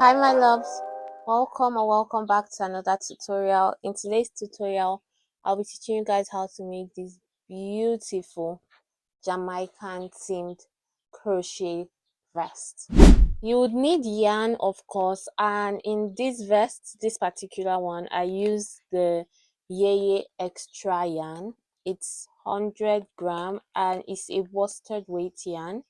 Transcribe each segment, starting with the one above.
Hi my loves, welcome or welcome back to another tutorial. In today's tutorial, I'll be teaching you guys how to make this beautiful Jamaican themed crochet vest. You would need yarn, of course, and in this vest, this particular one, I use the Yeye extra yarn. It's 100 gram and it's a worsted weight yarn.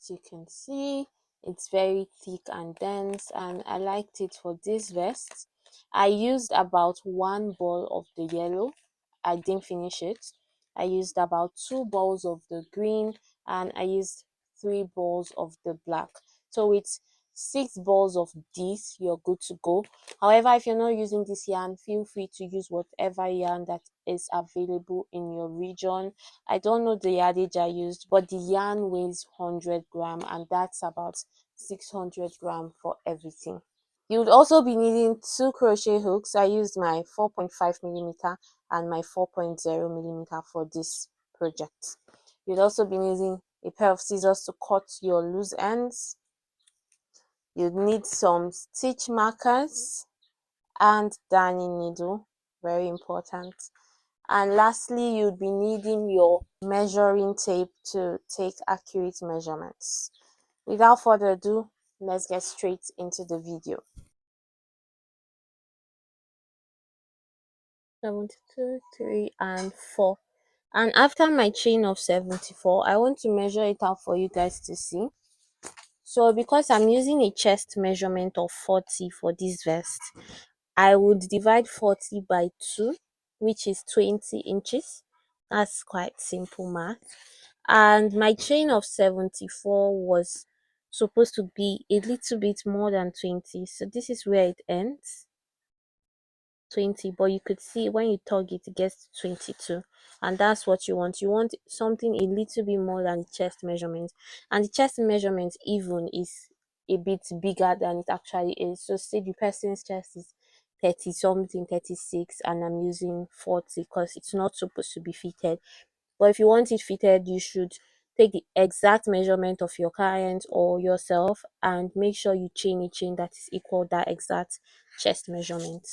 As you can see, it's very thick and dense, and I liked it for this vest. I used about one ball of the yellow. I didn't finish it. I used about 2 balls of the green, and I used 3 balls of the black. So with 6 balls of this, you're good to go. However, if you're not using this yarn, feel free to use whatever yarn that is available in your region. I don't know the yardage I used, but the yarn weighs 100 gram, and that's about 600 gram for everything. You would also be needing 2 crochet hooks. I used my 4.5mm and my 4.0mm for this project. You'd also be needing a pair of scissors to cut your loose ends. You'd need some stitch markers and darning needle, very important. And lastly, you'd be needing your measuring tape to take accurate measurements. Without further ado, let's get straight into the video. 72, 3 and 4. And after my chain of 74, I want to measure it out for you guys to see. So because I'm using a chest measurement of 40 for this vest, I would divide 40 by 2, which is 20 inches. That's quite simple math. And my chain of 74 was supposed to be a little bit more than 20. So this is where it ends. 20, but you could see when you tug it, it gets to 22, and that's what you want. You want something a little bit more than the chest measurement, and the chest measurement even is a bit bigger than it actually is. So say the person's chest is 30 something, 36, and I'm using 40 because it's not supposed to be fitted. But if you want it fitted, you should take the exact measurement of your client or yourself and make sure you chain a chain that is equal that exact chest measurement.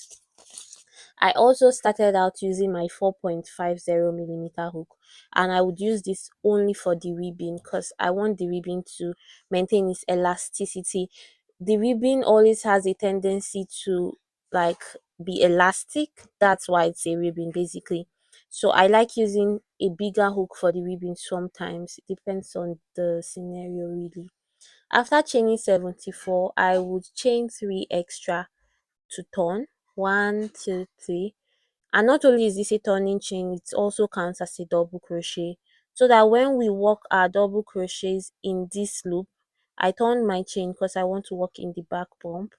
I also started out using my 4.50mm hook, and I would use this only for the ribbon because I want the ribbon to maintain its elasticity. The ribbon always has a tendency to like be elastic. That's why it's a ribbon basically. So I like using a bigger hook for the ribbon sometimes. It depends on the scenario really. After chaining 74, I would chain 3 extra to turn. 1, 2, 3. And not only is this a turning chain, it also counts as a double crochet, so that when we work our double crochets in this loop, I turn my chain because I want to work in the back bump.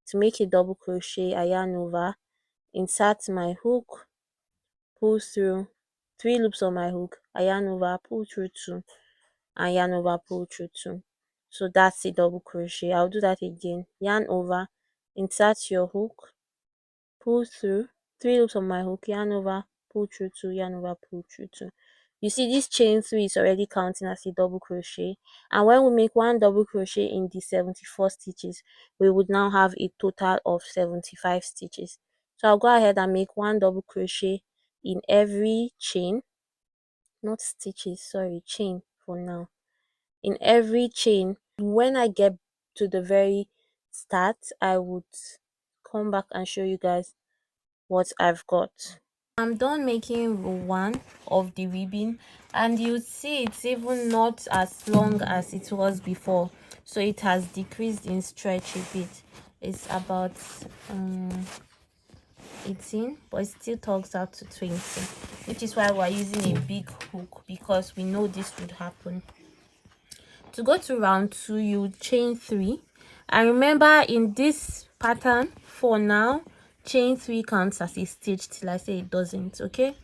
To make a double crochet, I yarn over, insert my hook, pull through 3 loops on my hook, I yarn over, pull through 2, and yarn over, pull through 2. So that's a double crochet. I'll do that again. Yarn over, insert your hook, pull through 3 loops on my hook, yarn over, pull through 2, yarn over, pull through 2. You see this chain 3 is already counting as a double crochet, and when we make 1 double crochet in the 74 stitches, we would now have a total of 75 stitches. So I'll go ahead and make 1 double crochet in every chain, not stitches, sorry, chain for now. In every chain, when I get to the very start, I would come back and show you guys what I've got. I'm done making row 1 of the ribbon, and you see it's even not as long as it was before, so it has decreased in stretch a bit. It's about 18, but it still tugs out to 20, which is why we're using a big hook, because we know this would happen. To go to round 2, you chain 3, and remember in this pattern for now, chain 3 counts as a stitch till I say it doesn't. Okay,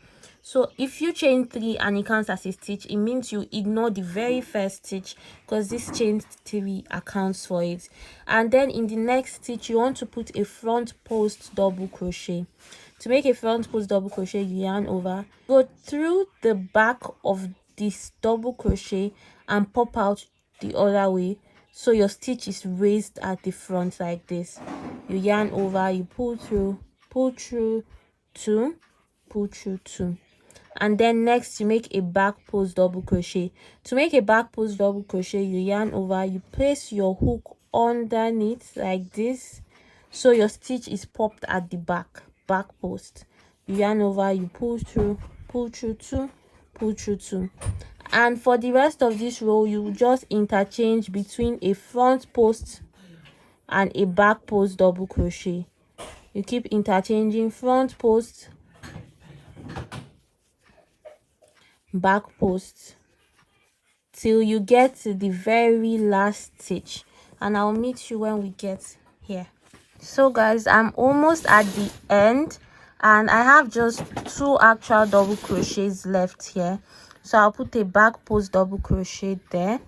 so if you chain 3 and it counts as a stitch, it means you ignore the very first stitch, because this chain 3 accounts for it. And then in the next stitch, you want to put a front post double crochet. To make a front post double crochet, you yarn over, go through the back of this double crochet and pop out the other way. so your stitch is raised at the front like this. You yarn over, you pull through, pull through two, pull through two, and then next you make a back post double crochet. To make a back post double crochet, you yarn over, you place your hook underneath like this, so your stitch is popped at the back post. You yarn over, you pull through two, pull through two, and for the rest of this row you just interchange between a front post and a back post double crochet. You keep interchanging front post, back post, till you get to the very last stitch, and I'll meet you when we get here. So guys, I'm almost at the end and I have just 2 actual double crochets left here, so I'll put a back post double crochet there,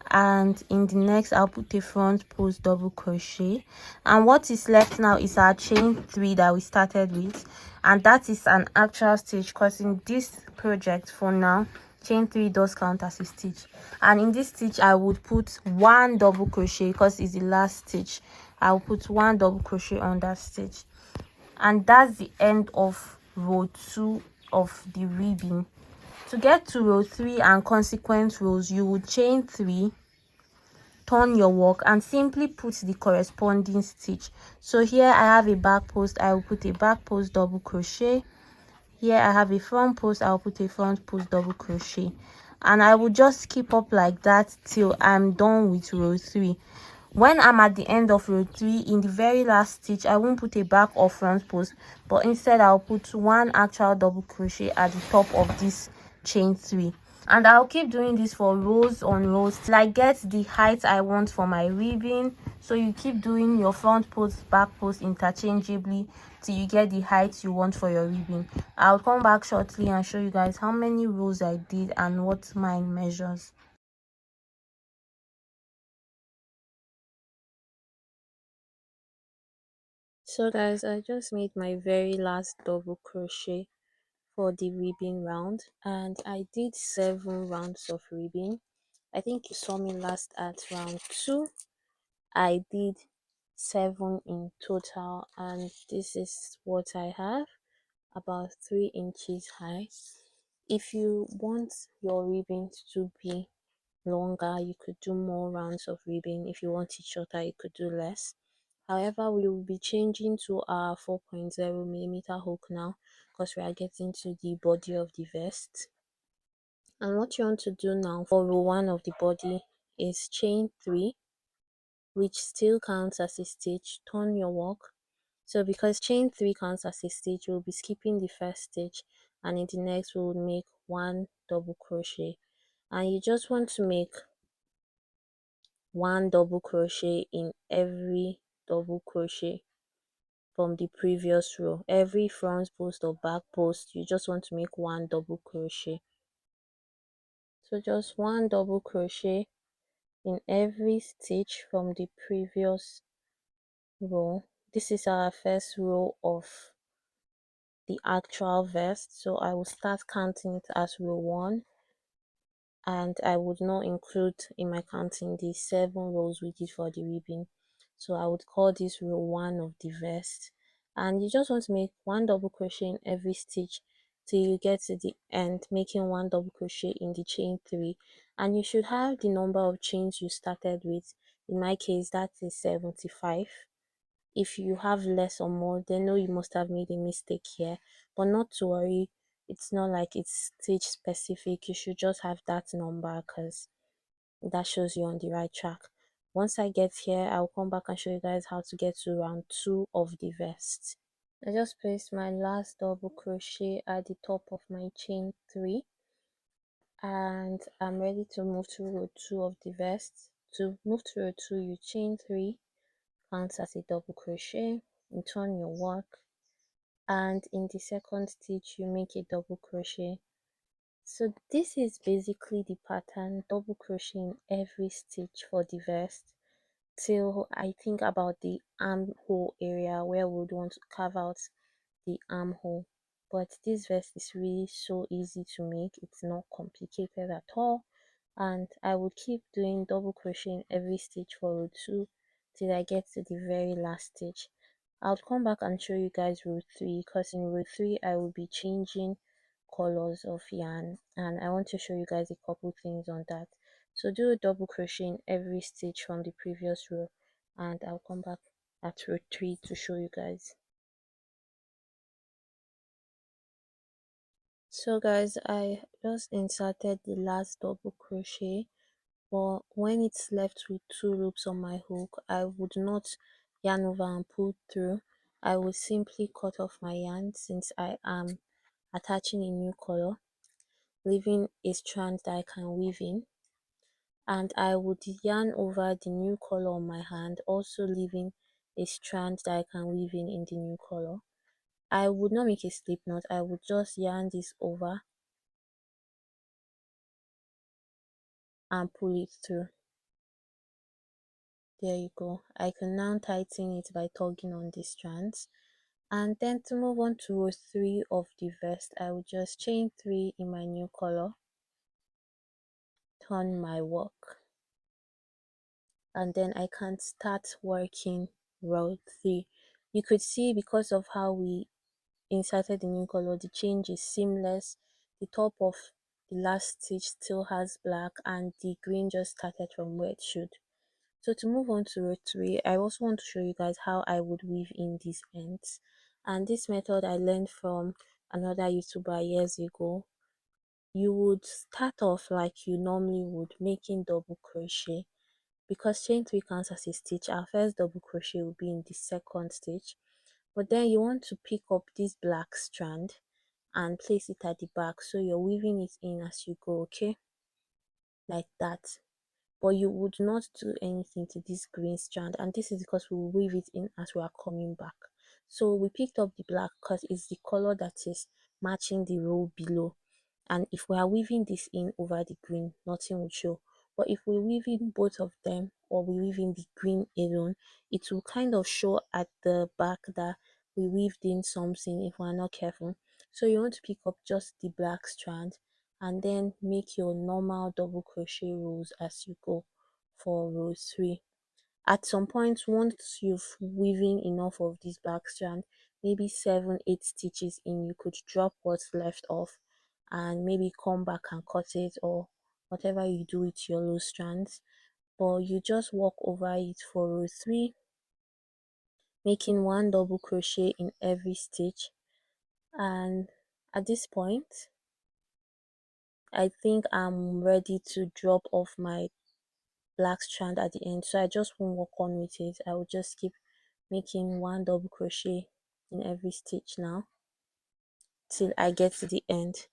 and in the next I'll put a front post double crochet, and what is left now is our chain 3 that we started with, and that is an actual stitch because in this project for now chain 3 does count as a stitch. And in this stitch I would put 1 double crochet because it's the last stitch. I'll put 1 double crochet on that stitch, and that's the end of row 2 of the ribbing. To get to row 3 and consequent rows, you would chain 3, turn your work, and simply put the corresponding stitch. So here I have a back post, I will put a back post double crochet. Here I have a front post, I'll put a front post double crochet, and I will just keep up like that till I'm done with row 3. When I'm at the end of row 3, in the very last stitch, I won't put a back or front post, but instead I'll put 1 actual double crochet at the top of this chain 3. And I'll keep doing this for rows on rows till I get the height I want for my ribbing. So you keep doing your front post, back post interchangeably till you get the height you want for your ribbing. I'll come back shortly and show you guys how many rows I did and what mine measures. So guys, I just made my very last double crochet for the ribbing round, and I did 7 rounds of ribbing. I think you saw me last at round 2. I did 7 in total, and this is what I have, about 3 inches high. If you want your ribbing to be longer, you could do more rounds of ribbing. If you want it shorter, you could do less. However, we will be changing to our 4.0 millimeter hook now because we are getting to the body of the vest. And what you want to do now for row 1 of the body is chain 3, which still counts as a stitch. Turn your work. So because chain 3 counts as a stitch, we'll be skipping the first stitch, and in the next we will make 1 double crochet, and you just want to make 1 double crochet in every double crochet from the previous row. Every front post or back post, you just want to make 1 double crochet. So just 1 double crochet in every stitch from the previous row. This is our first row of the actual vest, so I will start counting it as row 1, and I would not include in my counting the 7 rows we did for the ribbing. So I would call this row 1 of the vest, and you just want to make 1 double crochet in every stitch till you get to the end, making 1 double crochet in the chain 3, and you should have the number of chains you started with. In my case, that is 75. If you have less or more, then no, you must have made a mistake here, but not to worry, it's not like it's stitch specific. You should just have that number because that shows you on the right track. Once I get here, I'll come back and show you guys how to get to round 2 of the vest. I just placed my last double crochet at the top of my chain 3, and I'm ready to move to row 2 of the vest. To move to row 2, you chain 3, count as a double crochet, and turn your work, and in the second stitch you make a double crochet. So this is basically the pattern, double crochet in every stitch for the vest till I think about the armhole area where we would want to carve out the armhole. But this vest is really so easy to make, it's not complicated at all. and I will keep doing double crochet in every stitch for row 2 till I get to the very last stitch. I'll come back and show you guys row 3 because in row 3 I will be changing colors of yarn, and I want to show you guys a couple things on that. So do a double crochet in every stitch from the previous row, and I'll come back at row 3 to show you guys. So guys, I just inserted the last double crochet, but when it's left with 2 loops on my hook, I would not yarn over and pull through. I would simply cut off my yarn since I am attaching a new color, leaving a strand that I can weave in, and I would yarn over the new color on my hand, also leaving a strand that I can weave in the new color. I would not make a slip knot, I would just yarn this over and pull it through. There you go. I can now tighten it by tugging on the strands. And then to move on to row 3 of the vest, I will just chain 3 in my new color, turn my work, and then I can start working row 3. You could see because of how we inserted the new color, the change is seamless. The top of the last stitch still has black and the green just started from where it should. So to move on to row 3, I also want to show you guys how I would weave in these ends. And this method I learned from another YouTuber years ago. You would start off like you normally would, making double crochet. Because chain 3 counts as a stitch, our first double crochet will be in the second stitch. But then you want to pick up this black strand and place it at the back, so you're weaving it in as you go, okay? Like that. But you would not do anything to this green strand, and this is because we will weave it in as we are coming back. So we picked up the black because it's the color that is matching the row below, and if we are weaving this in over the green, nothing will show. But if we weave in both of them, or we weave in the green alone, it will kind of show at the back that we weaved in something if we're not careful. So you want to pick up just the black strand and then make your normal double crochet rows as you go for row 3. At some point, once you've weaving enough of this black strand, maybe 7-8 stitches in, you could drop what's left off and maybe come back and cut it, or whatever you do with your loose strands. But you just walk over it for row 3, making 1 double crochet in every stitch. And at this point, I think I'm ready to drop off my black strand at the end, so I just won't work on with it. I will just keep making 1 double crochet in every stitch now till I get to the end.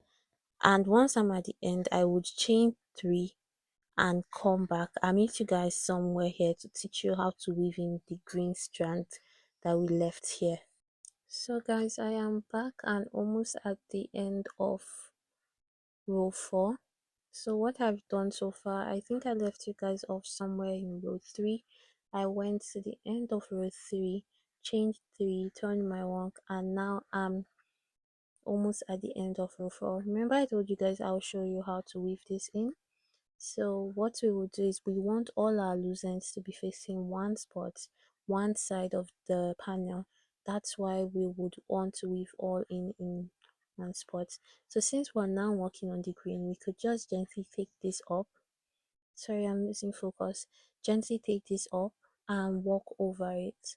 And once I'm at the end, I would chain 3 and come back. I'll meet you guys somewhere here to teach you how to weave in the green strand that we left here. So guys, I am back and almost at the end of row 4. So what I've done so far, I think I left you guys off somewhere in row 3. I went to the end of row 3, changed 3, turned my work, and now I'm almost at the end of row 4. Remember I told you guys I'll show you how to weave this in. So what we will do is we want all our loose ends to be facing one spot, one side of the panel. That's why we would want to weave all in one spot. So since we're now working on the green, we could just gently take this up. Sorry, I'm losing focus. Gently take this up and walk over it.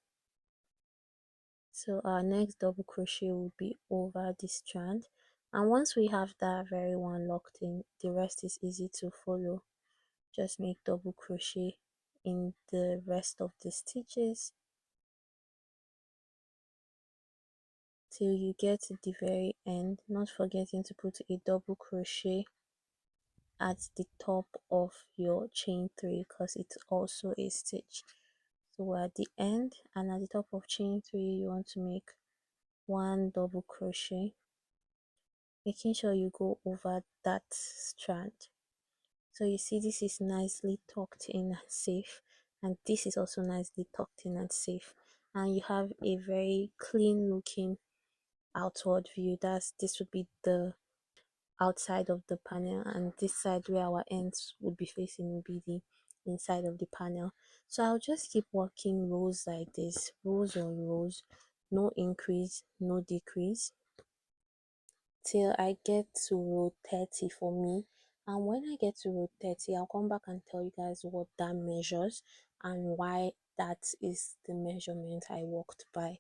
So our next double crochet will be over this strand, and once we have that very one locked in, the rest is easy to follow. Just make double crochet in the rest of the stitches till you get to the very end, not forgetting to put a double crochet at the top of your chain 3 because it's also a stitch. So we're at the end, and at the top of chain 3 you want to make 1 double crochet, making sure you go over that strand. So you see this is nicely tucked in and safe, and this is also nicely tucked in and safe, and you have a very clean looking outward view. This would be the outside of the panel, and this side where our ends would be facing will be the inside of the panel. So I'll just keep working rows like this, rows on rows, no increase, no decrease, till I get to row 30 for me. And when I get to row 30, I'll come back and tell you guys what that measures and why that is the measurement I worked by.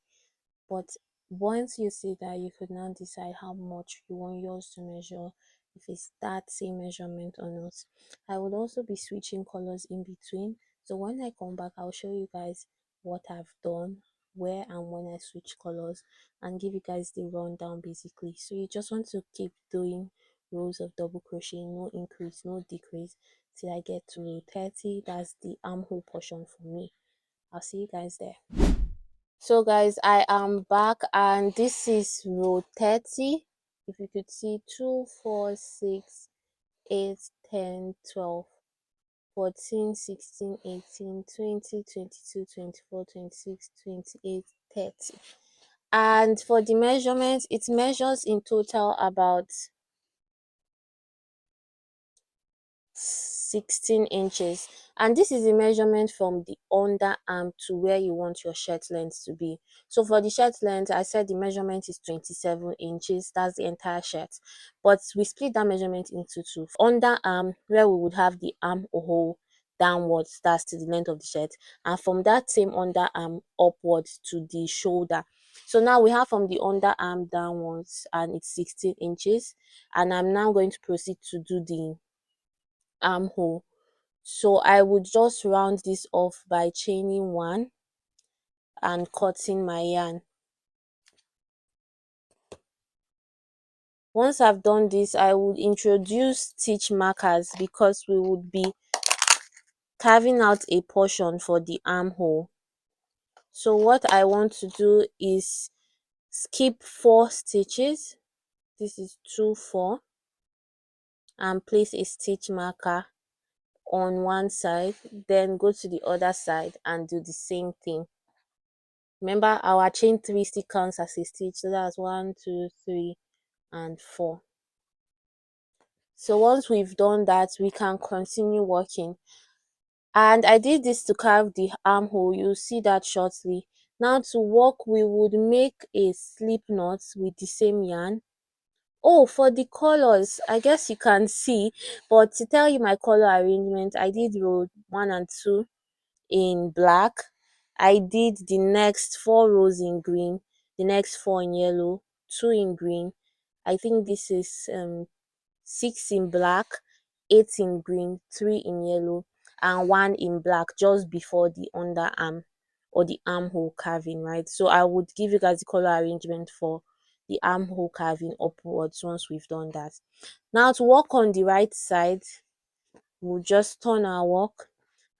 But once you see that, you could now decide how much you want yours to measure, if it's that same measurement or not. I would also be switching colors in between. So when I come back, I'll show you guys what I've done, where and when I switch colors, and give you guys the rundown basically. So you just want to keep doing rows of double crochet, no increase, no decrease, till I get to row 30. That's the armhole portion for me. I'll see you guys there. So guys, I am back and this is row 30. If you could see, 2, 4, 6, 8, 10, 12, 14, 16, 18, 20, 22, 24, 26, 28, 30. And for the measurement, it measures in total about 16 inches, and this is the measurement from the underarm to where you want your shirt length to be. So for the shirt length, I said the measurement is 27 inches. That's the entire shirt, but we split that measurement into two. Underarm, where we would have the armhole downwards, that's to the length of the shirt, and from that same underarm upwards to the shoulder. So now we have from the underarm downwards, and it's 16 inches, and I'm now going to proceed to do the armhole. So I would just round this off by chaining one and cutting my yarn. Once I've done this, I would introduce stitch markers because we would be carving out a portion for the armhole. So what I want to do is skip 4 stitches. This is 2, 4, and place a stitch marker on one side, then go to the other side and do the same thing. Remember, our chain 3 still counts as a stitch, so that's 1, 2, 3, and 4. So once we've done that, we can continue working. And I did this to carve the armhole. You'll see that shortly. Now to work, we would make a slip knot with the same yarn. Oh, for the colors, I guess you can see, but to tell you my color arrangement, I did row 1 and 2 in black. I did the next 4 rows in green, the next 4 in yellow, 2 in green. I think this is 6 in black, 8 in green, 3 in yellow, and 1 in black just before the underarm or the armhole carving, right? So I would give you guys the color arrangement for the armhole carving upwards once we've done that. Now to work on the right side, we'll just turn our work,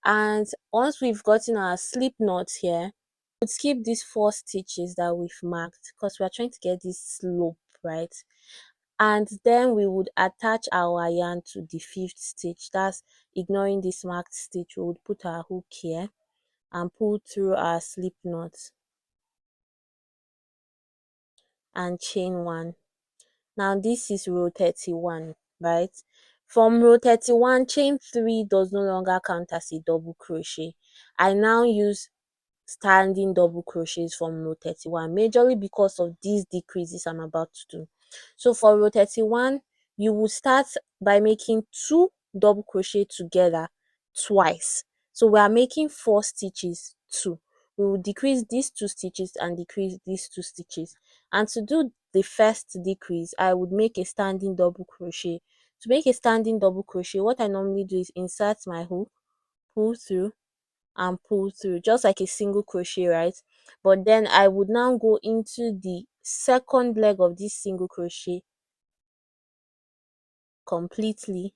and once we've gotten our slip knot here, we'll skip these 4 stitches that we've marked because we're trying to get this slope, right? And then we would attach our yarn to the 5th stitch. That's ignoring this marked stitch. We would put our hook here and pull through our slip knot and chain 1. Now this is row 31, right? From row 31, chain 3 does no longer count as a double crochet. I now use standing double crochets from row 31, majorly because of these decreases I'm about to do. So for row 31, you will start by making 2 double crochet together twice. So we are making 4 stitches, 2. We will decrease these 2 stitches and decrease these 2 stitches. And to do the first decrease, I would make a standing double crochet. To make a standing double crochet, what I normally do is insert my hook, pull through, and pull through just like a single crochet, right? But then I would now go into the second leg of this single crochet completely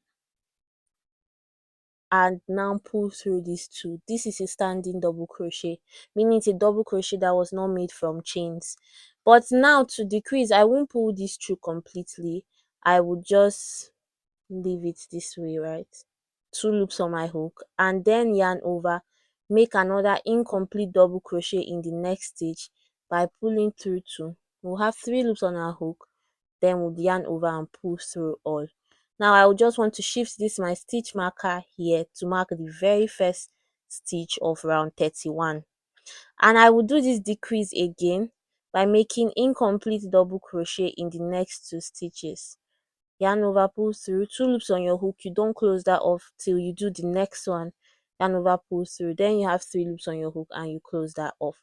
and now pull through these 2. This is a standing double crochet, meaning it's a double crochet that was not made from chains. But now to decrease, I won't pull this through completely. I would just leave it this way, right? 2 loops on my hook and then yarn over, make another incomplete double crochet in the next stitch by pulling through 2. We'll have 3 loops on our hook, then we'll yarn over and pull through all. Now I would just want to shift this my stitch marker here to mark the very first stitch of round 31, and I will do this decrease again by making incomplete double crochet in the next 2 stitches. Yarn over, pull through, 2 loops on your hook, you don't close that off till you do the next one. Yarn over, pull through, then you have 3 loops on your hook and you close that off.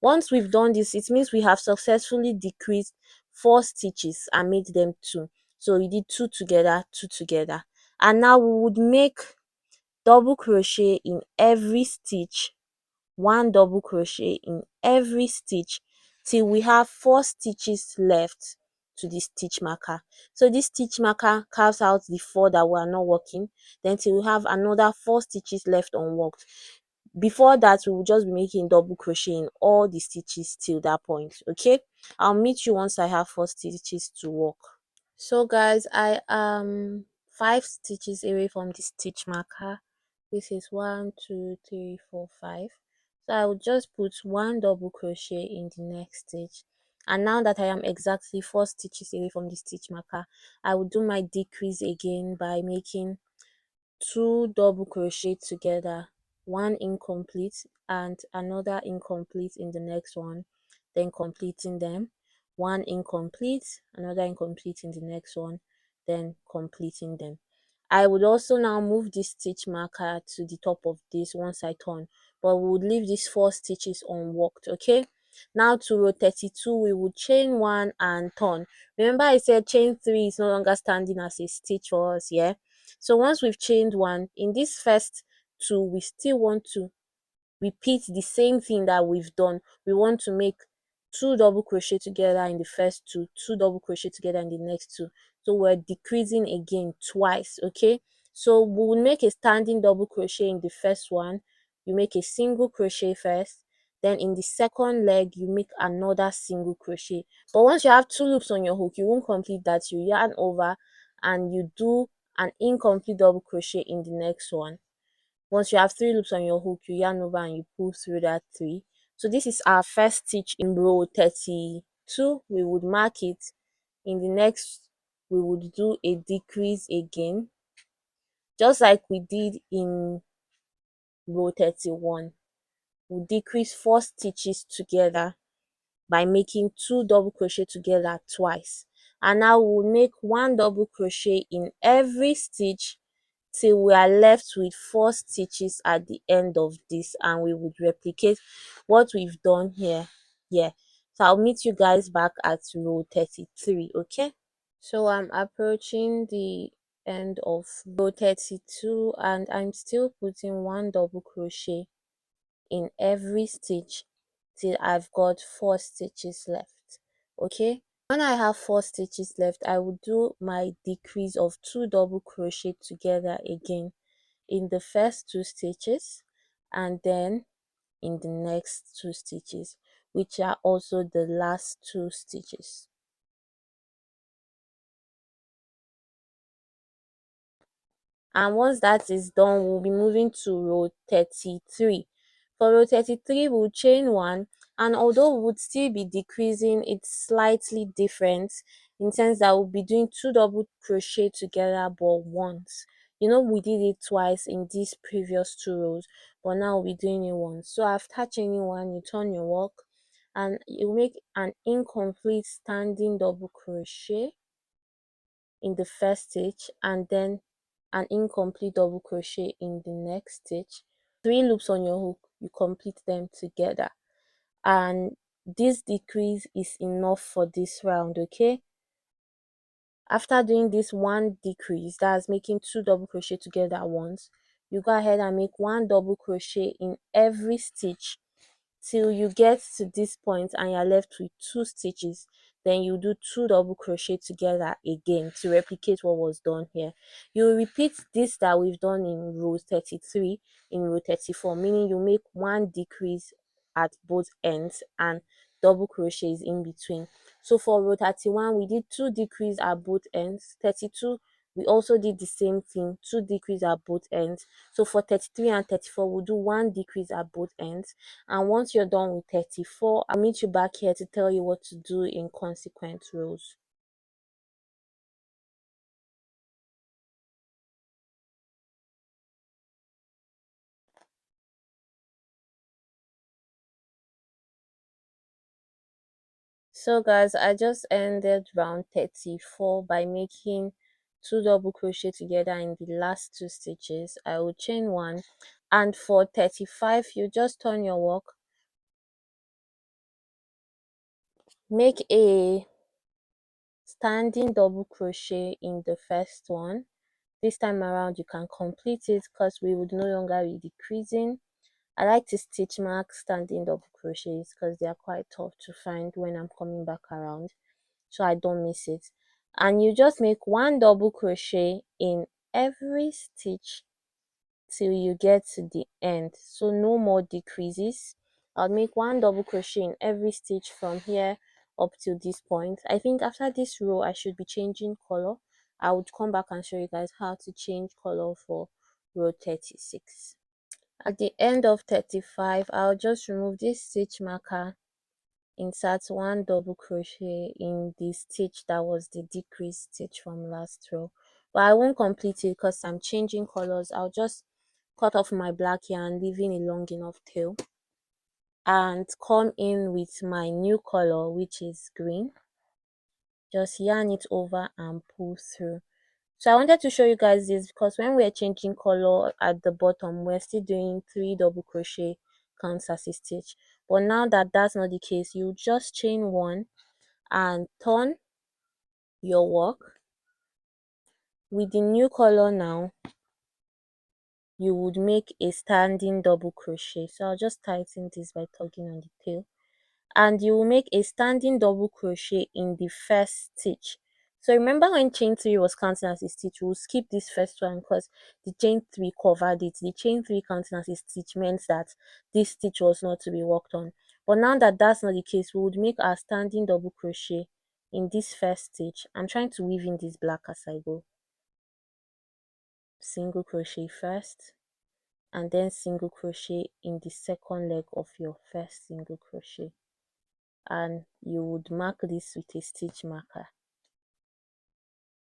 Once we've done this, it means we have successfully decreased 4 stitches and made them 2. So we did 2 together, 2 together, and now we would make double crochet in every stitch, 1 double crochet in every stitch till we have 4 stitches left to the stitch marker. So this stitch marker carves out the 4 that we are not working, then till we have another 4 stitches left unworked. Before that, we will just be making double crochet in all the stitches till that point. Okay, I'll meet you once I have 4 stitches to work. So guys, I am 5 stitches away from the stitch marker. This is 1, 2, 3, 4, 5. So I will just put 1 double crochet in the next stitch, and now that I am exactly 4 stitches away from the stitch marker, I will do my decrease again by making 2 double crochet together, 1 incomplete and another incomplete in the next one, then completing them, 1 incomplete, another incomplete in the next one, then completing them. I would also now move this stitch marker to the top of this once I turn, but we would leave these 4 stitches unworked. Okay, now to row 32, we would chain 1 and turn. Remember I said chain 3 is no longer standing as a stitch for us, yeah? So once we've chained 1, in this first 2 we still want to repeat the same thing that we've done. We want to make 2 double crochet together in the first 2, 2 double crochet together in the next 2. So we're decreasing again twice. Okay, so we will make a standing double crochet in the first one. You make a single crochet first, then in the second leg you make another single crochet. But once you have 2 loops on your hook, you won't complete that. You yarn over and you do an incomplete double crochet in the next one. Once you have 3 loops on your hook, you yarn over and you pull through that 3. So this is our first stitch in row 32. We would mark it. In the next, we would do a decrease again, just like we did in row 31. We'll decrease 4 stitches together by making 2 double crochet together twice, and now we'll make 1 double crochet in every stitch till we are left with 4 stitches at the end of this, and we would replicate what we've done here. Yeah, so I'll meet you guys back at row 33. Okay, so I'm approaching the end of row 32 and I'm still putting 1 double crochet in every stitch till I've got 4 stitches left. Okay, when I have 4 stitches left, I will do my decrease of 2 double crochet together again in the first 2 stitches and then in the next 2 stitches, which are also the last 2 stitches. And once that is done, we'll be moving to row 33. For row 33, we'll chain 1, and although we would still be decreasing, it's slightly different in sense that we'll be doing 2 double crochet together but once. You know, we did it twice in these previous 2 rows, but now we'll be doing it once. So after chaining 1, you turn your work and you make an incomplete standing double crochet in the first stitch and then an incomplete double crochet in the next stitch. 3 loops on your hook, you complete them together, and this decrease is enough for this round. Okay, after doing this 1 decrease, that's making 2 double crochet together once, you go ahead and make 1 double crochet in every stitch till you get to this point and you're left with 2 stitches. Then you do 2 double crochet together again to replicate what was done here. You repeat this that we've done in row 33 in row 34, meaning you make 1 decrease at both ends and double crochets in between. So for row 31, we did 2 decrease at both ends. 32, we also did the same thing, 2 decrease at both ends. So for 33 and 34, we'll do 1 decrease at both ends. And once you're done with 34, I'll meet you back here to tell you what to do in consequent rows. So guys, I just ended round 34 by making 2 double crochet together in the last 2 stitches. I will chain 1, and for 35 you just turn your work, make a standing double crochet in the first one. This time around you can complete it because we would no longer be decreasing. I like to stitch mark standing double crochets because they are quite tough to find when I'm coming back around, so I don't miss it. And you just make 1 double crochet in every stitch till you get to the end, so no more decreases. I'll make 1 double crochet in every stitch from here up till this point. I think after this row I should be changing color. I would come back and show you guys how to change color for row 36. At the end of 35, I'll just remove this stitch marker, insert 1 double crochet in the stitch that was the decrease stitch from last row, but I won't complete it because I'm changing colors. I'll just cut off my black yarn, leaving a long enough tail, and come in with my new color, which is green. Just yarn it over and pull through. So I wanted to show you guys this because when we're changing color at the bottom, we're still doing 3 double crochet counts as a stitch. But now that that's not the case, you just chain 1 and turn your work. With the new color now, you would make a standing double crochet. So I'll just tighten this by tugging on the tail, and you will make a standing double crochet in the first stitch. So remember when chain 3 was counting as a stitch, we'll skip this first one because the chain 3 covered it. The chain 3 counting as a stitch meant that this stitch was not to be worked on. But now that that's not the case, we would make our standing double crochet in this first stitch. I'm trying to weave in this black as I go. Single crochet first, and then single crochet in the second leg of your first single crochet, and you would mark this with a stitch marker.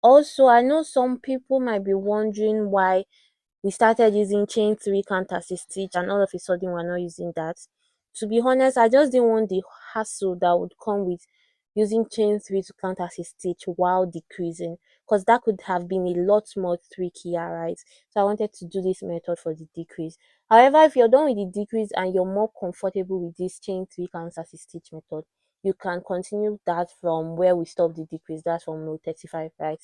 Also, I know some people might be wondering why we started using chain 3 count as a stitch and all of a sudden we're not using that. To be honest, I just didn't want the hassle that would come with using chain 3 to count as a stitch while decreasing, because that could have been a lot more trickier, right? So I wanted to do this method for the decrease. However, if you're done with the decrease and you're more comfortable with this chain 3 count as a stitch method, you can continue that from where we stopped the decrease. That's from row 35, right?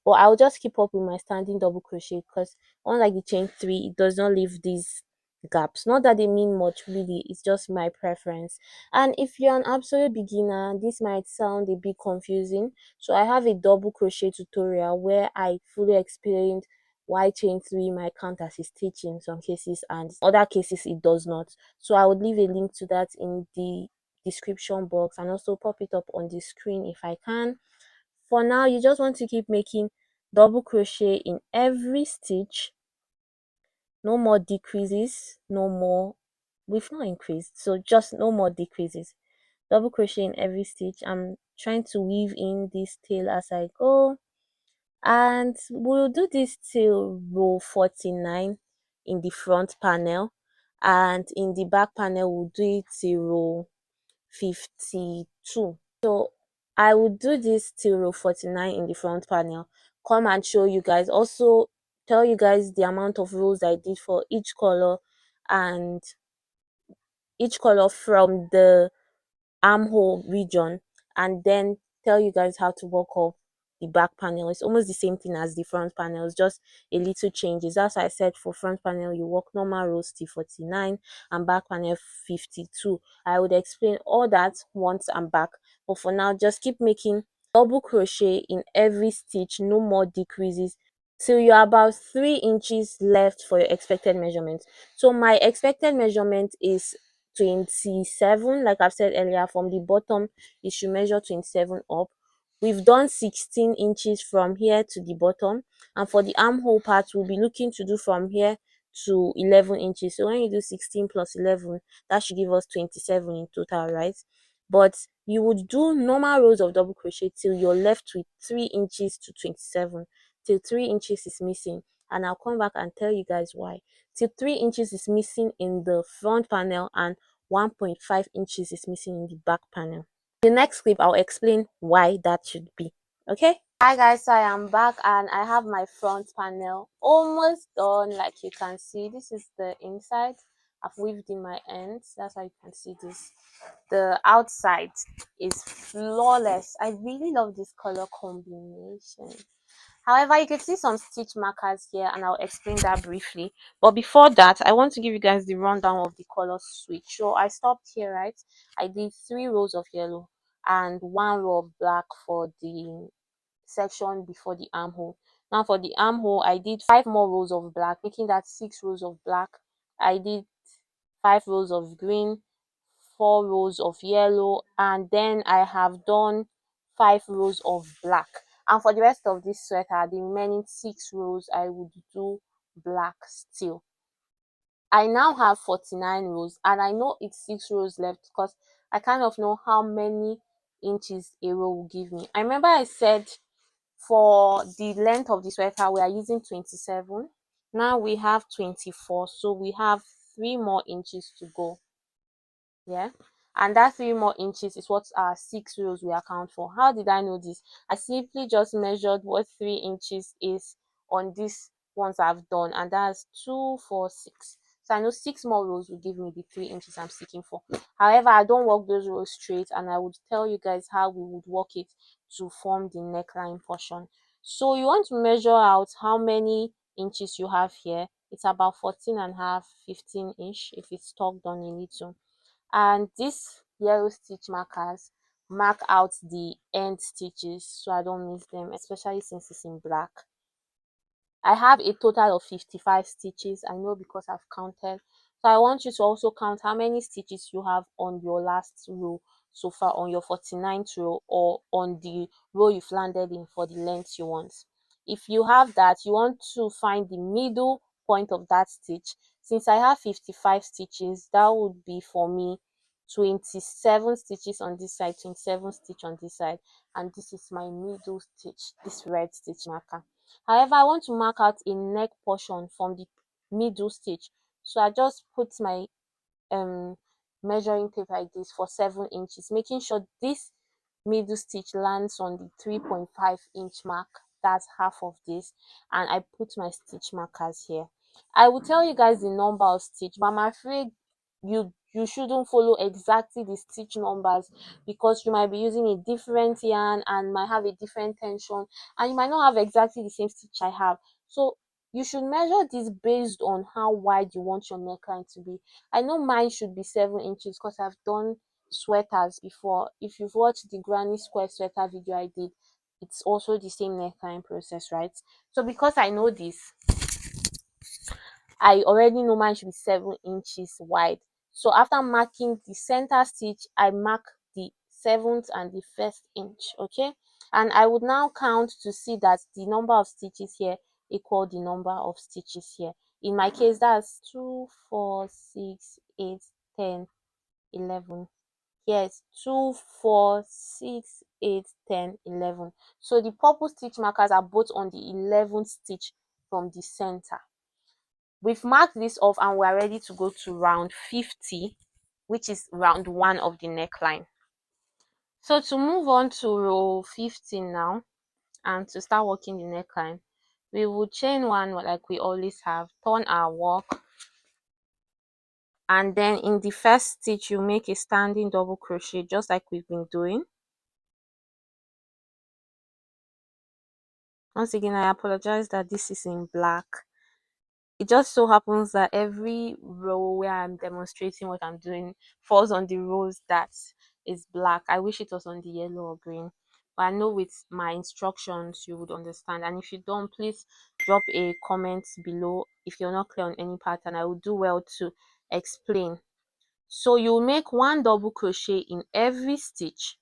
But I'll just keep up with my standing double crochet because unlike the chain 3, it does not leave these gaps. Not that they mean much really, it's just my preference. And if you're an absolute beginner, this might sound a bit confusing, so I have a double crochet tutorial where I fully explained why chain 3 might count as a stitch in some cases and other cases it does not. So I would leave a link to that in the description box and also pop it up on the screen if I can. For now, you just want to keep making double crochet in every stitch, no more decreases, no more, we've not increased, so just no more decreases. Double crochet in every stitch. I'm trying to weave in this tail as I go, and we'll do this till row 49 in the front panel, and in the back panel we'll do it till row 52. So I will do this till row 49 in the front panel, come and show you guys, also tell you guys the amount of rows I did for each color and each color from the armhole region, and then tell you guys how to work off the back panel. It's almost the same thing as the front panel, it's just a little changes. As I said, for front panel you work normal rows till 49 and back panel 52. I would explain all that once I'm back, but for now just keep making double crochet in every stitch, no more decreases, till you're about 3 inches left for your expected measurement. So my expected measurement is 27. Like I've said earlier, from the bottom you should measure 27 up. We've done 16 inches from here to the bottom, and for the armhole part we'll be looking to do from here to 11 inches. So when you do 16 plus 11, that should give us 27 in total, right? But you would do normal rows of double crochet till you're left with 3 inches to 27, till 3 inches is missing, and I'll come back and tell you guys why. Till 3 inches is missing in the front panel and 1.5 inches is missing in the back panel. the next clip I'll explain why that should be. Okay. Hi guys, so I am back and I have my front panel almost done. Like you can see, this is the inside. I've weaved in my ends, that's how you can see this. The outside is flawless. I really love this color combination. However, you can see some stitch markers here and I'll explain that briefly. But before that, I want to give you guys the rundown of the color switch. So I stopped here, right? I did 3 rows of yellow and 1 row of black for the section before the armhole. Now for the armhole, I did 5 more rows of black, making that 6 rows of black. I did 5 rows of green, 4 rows of yellow, and then I have done 5 rows of black. And for the rest of this sweater, the remaining 6 rows, I would do black still. I now have 49 rows and I know it's 6 rows left because I kind of know how many inches a row will give me. I remember I said for the length of the sweater we are using 27. Now we have 24, so we have 3 more inches to go. Yeah, and that 3 more inches is what our 6 rows will account for. How did I know this? I simply just measured what 3 inches is on these ones I've done, and that's 2 4 6. So I know 6 more rows will give me the 3 inches I'm seeking for. However, I don't work those rows straight, and I would tell you guys how we would work it to form the neckline portion. So you want to measure out how many inches you have here. It's about 14 and a half, 15-ish if it's tucked on a little. And these yellow stitch markers mark out the end stitches so I don't miss them, especially since it's in black. I have a total of 55 stitches. I know because I've counted. So I want you to also count how many stitches you have on your last row so far, on your 49th row, or on the row you've landed in for the length you want. If you have that, you want to find the middle point of that stitch. Since I have 55 stitches, that would be for me 27 stitches on this side, 27 stitch on this side, and this is my middle stitch, this red stitch marker. However, I want to mark out a neck portion from the middle stitch, so I just put my measuring tape like this for 7 inches, making sure this middle stitch lands on the 3.5-inch mark. That's half of this, and I put my stitch markers here. I will tell you guys the number of stitch, but I'm afraid you shouldn't follow exactly the stitch numbers because you might be using a different yarn and might have a different tension, and you might not have exactly the same stitch I have. So you should measure this based on how wide you want your neckline to be. I know mine should be 7 inches because I've done sweaters before. If you've watched the granny square sweater video I did, it's also the same neckline process, right? So because I know this, I already know mine should be 7 inches wide. So after marking the center stitch, I mark the 7th and the 1st inch, okay? And I would now count to see that the number of stitches here equal the number of stitches here. In my case, that's 2 4 6 8 10 11. Yes, 2 4 6 8 10 11. So the purple stitch markers are both on the 11th stitch from the center. We've marked this off and we're ready to go to round 50, which is round 1 of the neckline. So to move on to row 15 now and to start working the neckline, we will chain 1 like we always have, turn our work, and then in the first stitch you make a standing double crochet just like we've been doing. Once again, I apologize that this is in black. It just so happens that every row where I'm demonstrating what I'm doing falls on the rows that is black. I wish it was on the yellow or green, but I know with my instructions you would understand. And if you don't, please drop a comment below if you're not clear on any pattern. I will do well to explain. So you'll make 1 double crochet in every stitch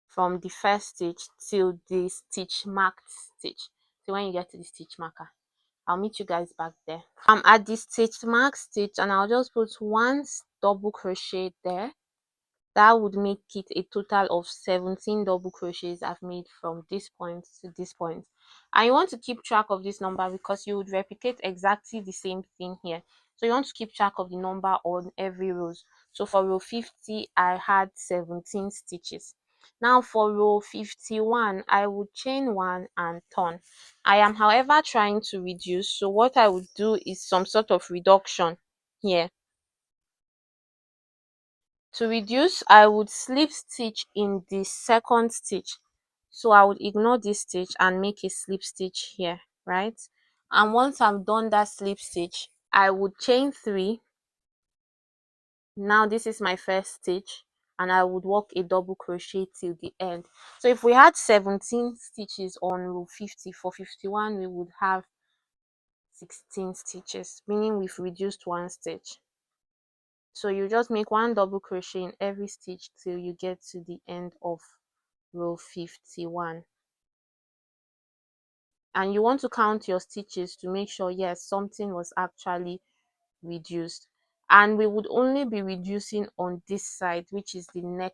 from the first stitch till the stitch marked stitch. So when you get to the stitch marker, I'll meet you guys back there. I'm at the stitch mark stitch and I'll just put 1 double crochet there. That would make it a total of 17 double crochets I've made from this point to this point. And you want to keep track of this number because you would replicate exactly the same thing here. So you want to keep track of the number on every row. So for row 50 I had 17 stitches. Now for row 51 I would chain 1 and turn. I am however trying to reduce, so what I would do is some sort of reduction here. To reduce, I would slip stitch in the second stitch. So I would ignore this stitch and make a slip stitch here, right? And once I've done that slip stitch, I would chain 3. Now this is my first stitch, and I would work a double crochet till the end. So if we had 17 stitches on row 50, for 51 we would have 16 stitches, meaning we've reduced 1 stitch. So you just make 1 double crochet in every stitch till you get to the end of row 51. And you want to count your stitches to make sure, yes, something was actually reduced. And we would only be reducing on this side, which is the neck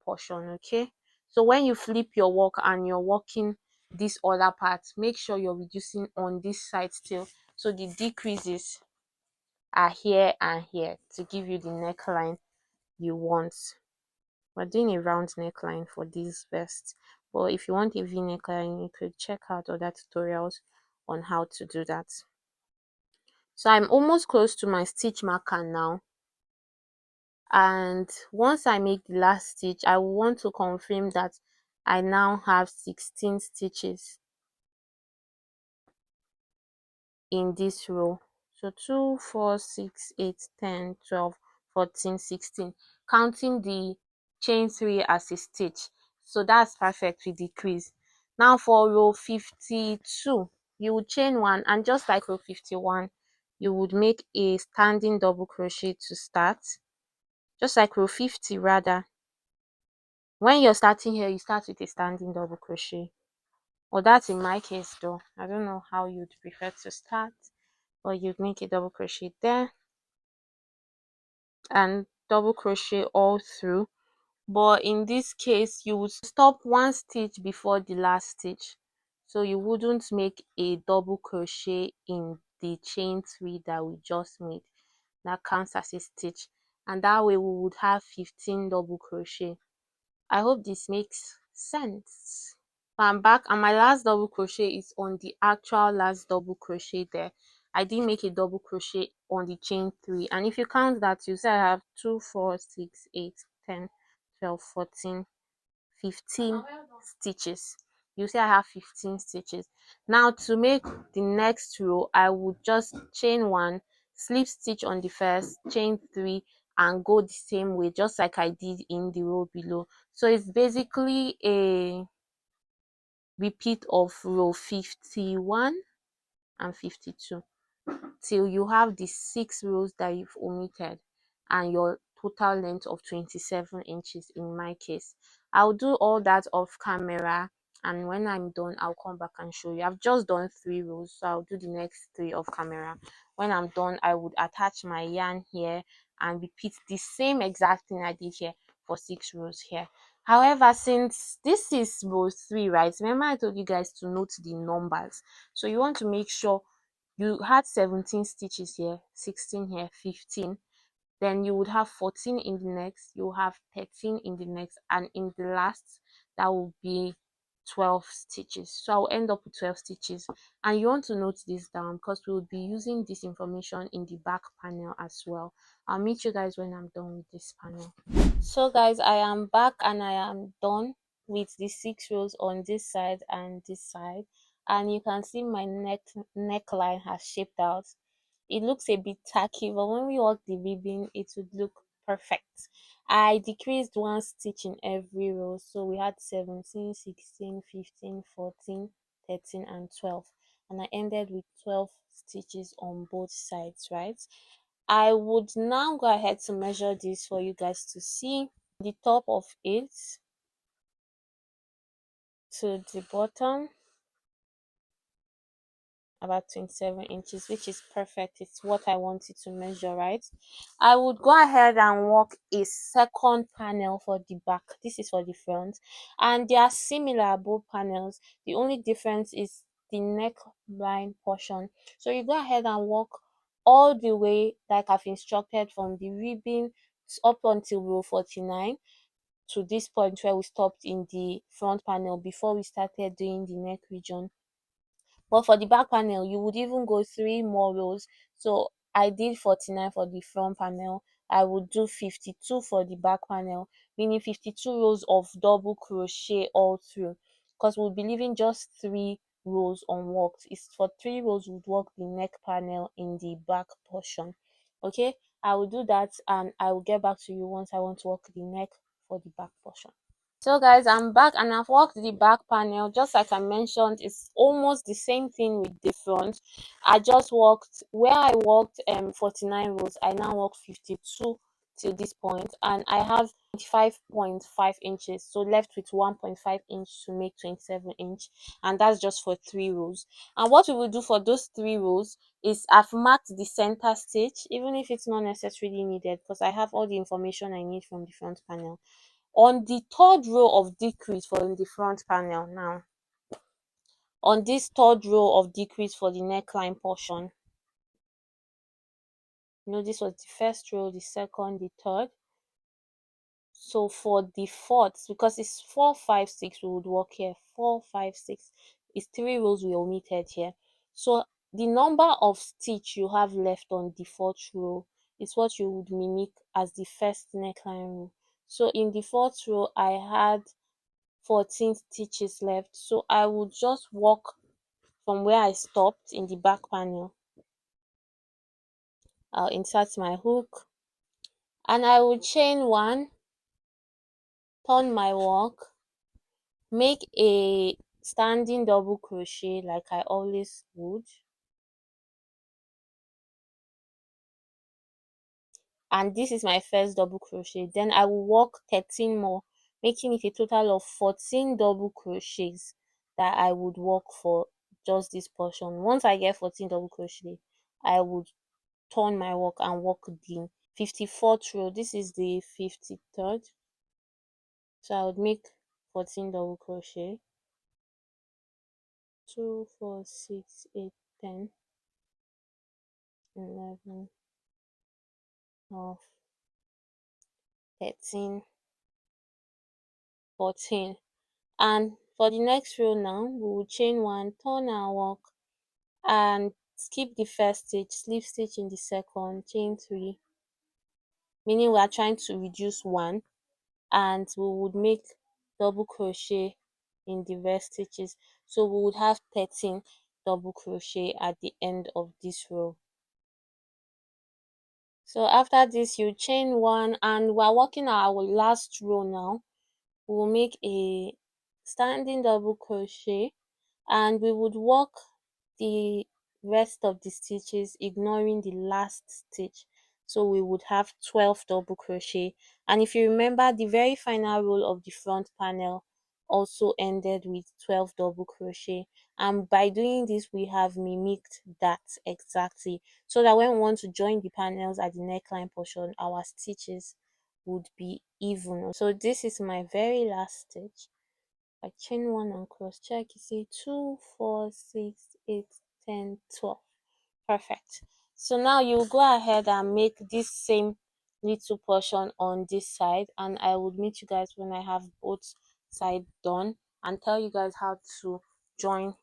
portion, okay? So when you flip your work and you're working this other part, make sure you're reducing on this side still, so the decreases are here and here to give you the neckline you want. We're doing a round neckline for this vest, but if you want a V neckline, you could check out other tutorials on how to do that. So I'm almost close to my stitch marker now, and once I make the last stitch, I want to confirm that I now have 16 stitches in this row. So 2, 4, 6, 8, 10, 12, 14, 16, counting the chain 3 as a stitch. So that's perfect with decrease. Now for row 52, you would chain 1, and just like row 51, you would make a standing double crochet to start, just like row 50 rather. When you're starting here, you start with a standing double crochet. Well, that's in my case though. I don't know how you'd prefer to start, but you'd make a double crochet there and double crochet all through. But in this case, you would stop 1 stitch before the last stitch, so you wouldn't make a double crochet in the chain 3 that we just made. That counts as a stitch, and that way we would have 15 double crochet. I hope this makes sense. I'm back, and my last double crochet is on the actual last double crochet there. I didn't make a double crochet on the chain 3, and if you count that, you see I have 2, 4, 6, 8, 10, 12, 14, 15 stitches. You see I have 15 stitches. Now to make the next row, I would just chain 1, slip stitch on the first, chain 3, and go the same way just like I did in the row below. So it's basically a repeat of row 51 and 52 till you have the 6 rows that you've omitted and your total length of 27 inches in my case. I'll do all that off camera, and when I'm done I'll come back and show you. I've just done 3 rows, so I'll do the next 3 off camera. When I'm done, I would attach my yarn here and repeat the same exact thing I did here for 6 rows here. However, since this is row 3, right, remember I told you guys to note the numbers, so you want to make sure you had 17 stitches here, 16 here, 15, then you would have 14 in the next, you have 13 in the next, and in the last that will be 12 stitches. So I'll end up with 12 stitches, and you want to note this down because we will be using this information in the back panel as well. I'll meet you guys when I'm done with this panel. So guys, I am back and I am done with the 6 rows on this side and this side, and you can see my neckline has shaped out. It looks a bit tacky, but when we work the ribbon it would look perfect. I decreased 1 stitch in every row, so we had 17, 16, 15, 14, 13, and 12, and I ended with 12 stitches on both sides, right? I would now go ahead to measure this for you guys to see. The top of it to the bottom, about 27 inches, which is perfect. It's what I wanted to measure, right? I would go ahead and work a second panel for the back. This is for the front, and they are similar, both panels. The only difference is the neckline portion. So you go ahead and work all the way like I've instructed, from the ribbon up until row 49 to this point where we stopped in the front panel before we started doing the neck region. But for the back panel, you would even go 3 more rows. So I did 49 for the front panel. I would do 52 for the back panel, meaning 52 rows of double crochet all through, because we'll be leaving just 3 rows unworked. It's for 3 rows would work the neck panel in the back portion. Okay, I will do that and I will get back to you once I want to work the neck for the back portion. So guys, I'm back and I've worked the back panel. Just like I mentioned, it's almost the same thing with the front. I just worked where I worked 49 rows, I now work 52 till this point, and I have 25.5 inches, so left with 1.5 inch to make 27 inch, and that's just for 3 rows. And what we will do for those 3 rows is I've marked the center stitch, even if it's not necessarily needed, because I have all the information I need from the front panel. On the third row of decrease for the front panel now, on this third row of decrease for the neckline portion, this was the first row, the second, the third. So for the fourth, because it's 4, 5, 6, we would work here 4, 5, 6. It's 3 rows we omitted here. So the number of stitch you have left on the fourth row is what you would mimic as the first neckline row. So in the fourth row, I had 14 stitches left, so I would just work from where I stopped in the back panel. I'll insert my hook and I will chain 1, turn my work, make a standing double crochet like I always would, and this is my first double crochet. Then I will work 13 more, making it a total of 14 double crochets that I would work for just this portion. Once I get 14 double crochet, I would turn my work and work the 54th row. This is the 53rd, so I would make 14 double crochet, 2, 4, 6, 8, 10, 11, 12, 13, 14. And for the next row now, we will chain 1, turn our work and skip the first stitch, slip stitch in the second, chain 3, meaning we are trying to reduce 1, and we would make double crochet in the rest stitches, so we would have 13 double crochet at the end of this row. So after this, you chain 1 and we're working our last row now. We will make a standing double crochet and we would work the rest of the stitches ignoring the last stitch, so we would have 12 double crochet. And if you remember, the very final row of the front panel also ended with 12 double crochet, and by doing this we have mimicked that exactly, so that when we want to join the panels at the neckline portion, our stitches would be even. So this is my very last stitch. I chain 1 and cross check, you see 2, 4, 6, 8, 10, 12. Perfect. So now you go ahead and make this same little portion on this side, and I would meet you guys when I have both sides done and tell you guys how to join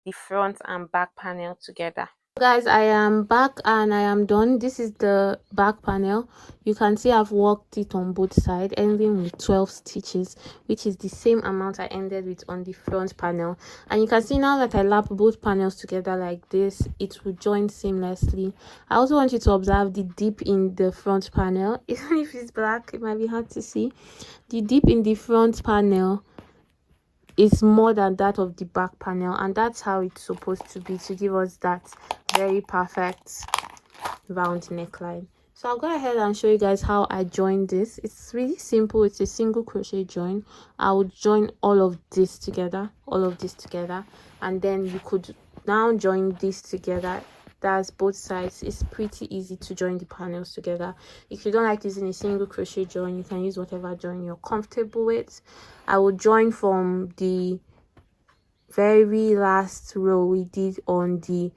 the front and back panel together. Guys, I am back and I am done. This is the back panel. You can see I've worked it on both sides, ending with 12 stitches, which is the same amount I ended with on the front panel. And you can see now that I lap both panels together like this, it will join seamlessly. I also want you to observe the dip in the front panel. Even if it's black, it might be hard to see. The dip in the front panel is more than that of the back panel, and that's how it's supposed to be, to give us that very perfect round neckline. So I'll go ahead and show you guys how I join this. It's really simple. It's a single crochet join. I would join all of this together, and then you could now join this together. That's both sides. It's pretty easy to join the panels together. If you don't like using a single crochet join, you can use whatever join you're comfortable with. I will join from the very last row we did on the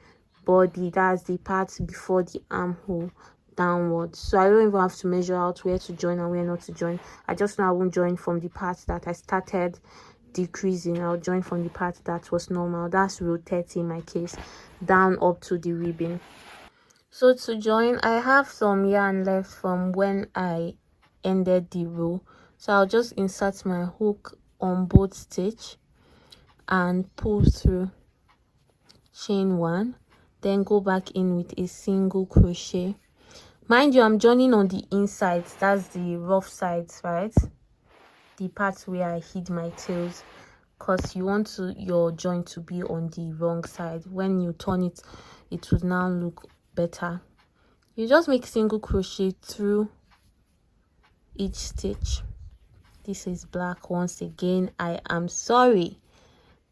body, that's the part before the armhole, downwards, so I don't even have to measure out where to join and where not to join. I just know I won't join from the part that I started decreasing. I'll join from the part that was normal. That's row 30 in my case, down up to the ribbon. So to join, I have some yarn left from when I ended the row, so I'll just insert my hook on both stitch and pull through, chain 1, then go back in with a single crochet. Mind you, I'm joining on the inside, that's the rough sides, right, the parts where I hid my tails, because you want your joint to be on the wrong side. When you turn it, it would now look better. You just make single crochet through each stitch. This is black once again, I am sorry,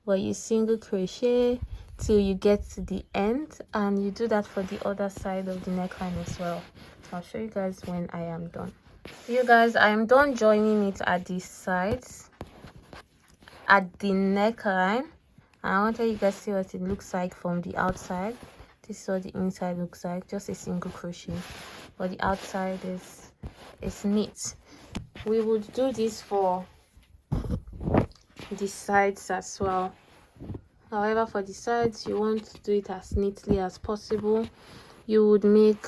but you single crochet till you get to the end, and you do that for the other side of the neckline as well. I'll show you guys when I am done. You guys, I am done joining it at the sides, at the neckline, and I want you guys to see what it looks like from the outside. This is what the inside looks like, just a single crochet, but the outside is neat. We would do this for the sides as well. However, for the sides, you want to do it as neatly as possible. You would make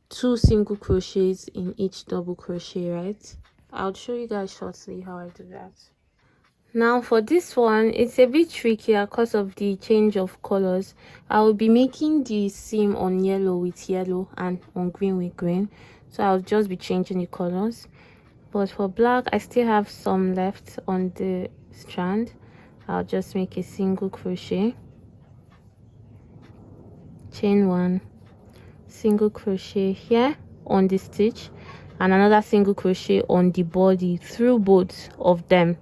2 single crochets in each double crochet, right? I'll show you guys shortly how I do that. Now for this one, it's a bit trickier because of the change of colors. I will be making the seam on yellow with yellow and on green with green, so I'll just be changing the colors. But for black, I still have some left on the strand. I'll just make a single crochet, chain 1, single crochet here on the stitch, and another single crochet on the body through both of them.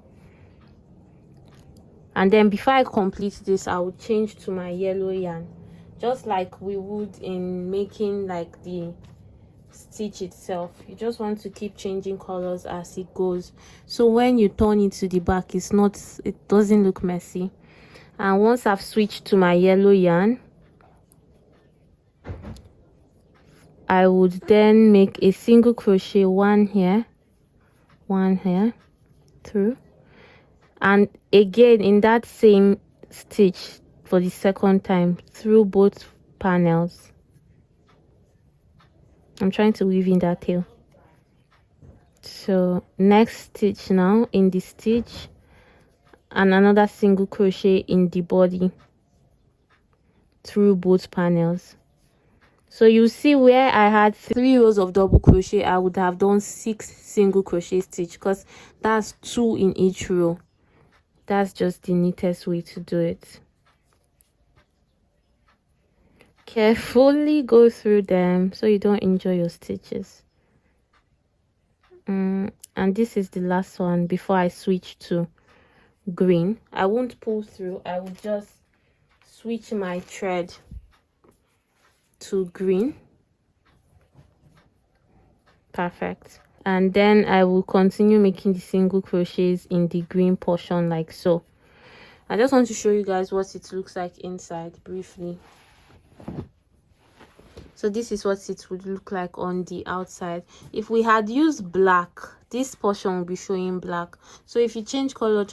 And then before I complete this, I will change to my yellow yarn, just like we would in making like the stitch itself. You just want to keep changing colors as it goes, so when you turn it to the back, it doesn't look messy. And once I've switched to my yellow yarn, I would then make a single crochet, one here through, and again in that same stitch for the second time through both panels. I'm trying to weave in that tail. So next stitch now in the stitch, and another single crochet in the body through both panels. So you see where I had 3 rows of double crochet, I would have done 6 single crochet stitch, because that's 2 in each row. That's just the neatest way to do it. Carefully go through them so you don't injure your stitches. And this is the last one before I switch to green. I won't pull through, I will just switch my thread to green. Perfect. And then I will continue making the single crochets in the green portion like so. I just want to show you guys what it looks like inside briefly. So this is what it would look like on the outside. If we had used black, this portion will be showing black. So if you change color,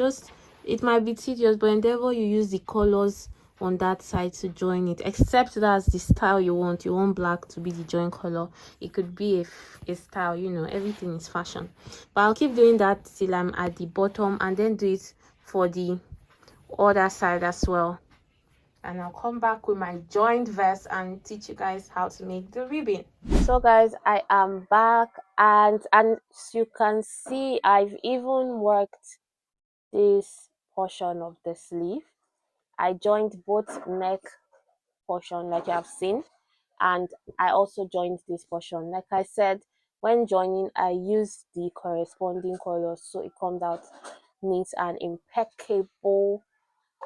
it might be tedious, but endeavor you use the colors on that side to join it, except that's the style you want black to be the join color. It could be a style, you know, everything is fashion. But I'll keep doing that till I'm at the bottom, and then do it for the other side as well. And I'll come back with my joined vest and teach you guys how to make the ribbon. So guys, I am back, and as you can see, I've even worked this portion of the sleeve. I joined both neck portion like you have seen, and I also joined this portion. Like I said, when joining, I use the corresponding colors so it comes out neat and impeccable.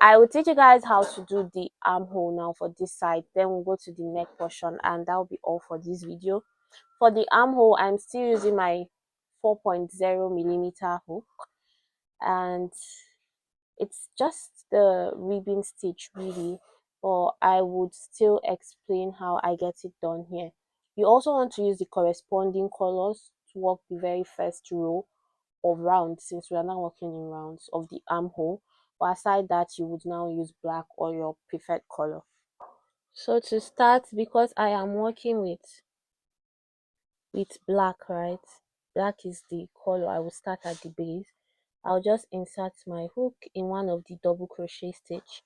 I will teach you guys how to do the armhole now for this side, then we'll go to the neck portion, and that will be all for this video. For the armhole, I'm still using my 4.0mm hook, and it's just the ribbon stitch really, but I would still explain how I get it done here. You also want to use the corresponding colors to work the very first row of rounds, since we are now working in rounds of the armhole. But aside that, you would now use black or your preferred color. So to start, because I am working with black, right? Black is the color I will start at the base. I'll just insert my hook in one of the double crochet stitch,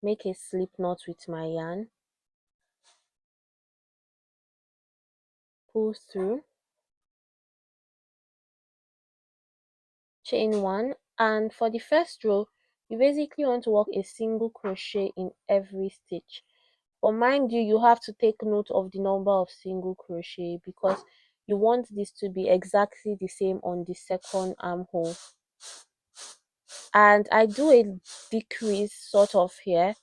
make a slip knot with my yarn, pull through, chain one, and for the first row you basically want to work a single crochet in every stitch. But mind you, you have to take note of the number of single crochet, because you want this to be exactly the same on the second armhole. And I do a decrease sort of here,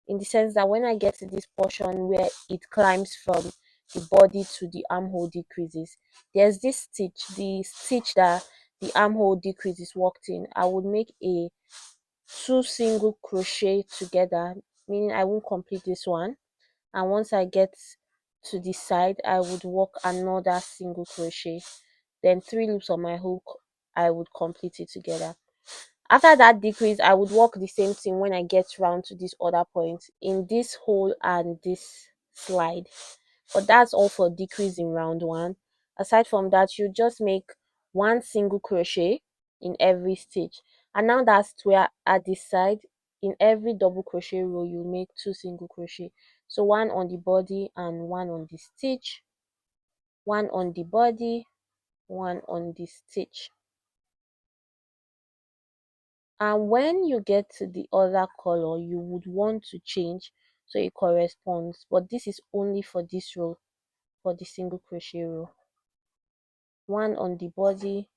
in the sense that when I get to this portion where it climbs from the body to the armhole decreases, there's this stitch, the stitch that the armhole decrease is worked in, I would make a 2 single crochet together, meaning I won't complete this one. And once I get to the side, I would work another single crochet, then 3 loops on my hook, I would complete it together. After that decrease, I would work the same thing when I get round to this other point in this hole and this slide. But that's all for decrease in round one. Aside from that, you just make 1 single crochet in every stitch. And now that's where at the side, in every double crochet row, you make 2 single crochet. So 1 on the body and 1 on the stitch, 1 on the body, 1 on the stitch. And when you get to the other color, you would want to change so it corresponds, but this is only for this row, for the single crochet row. 1 on the body,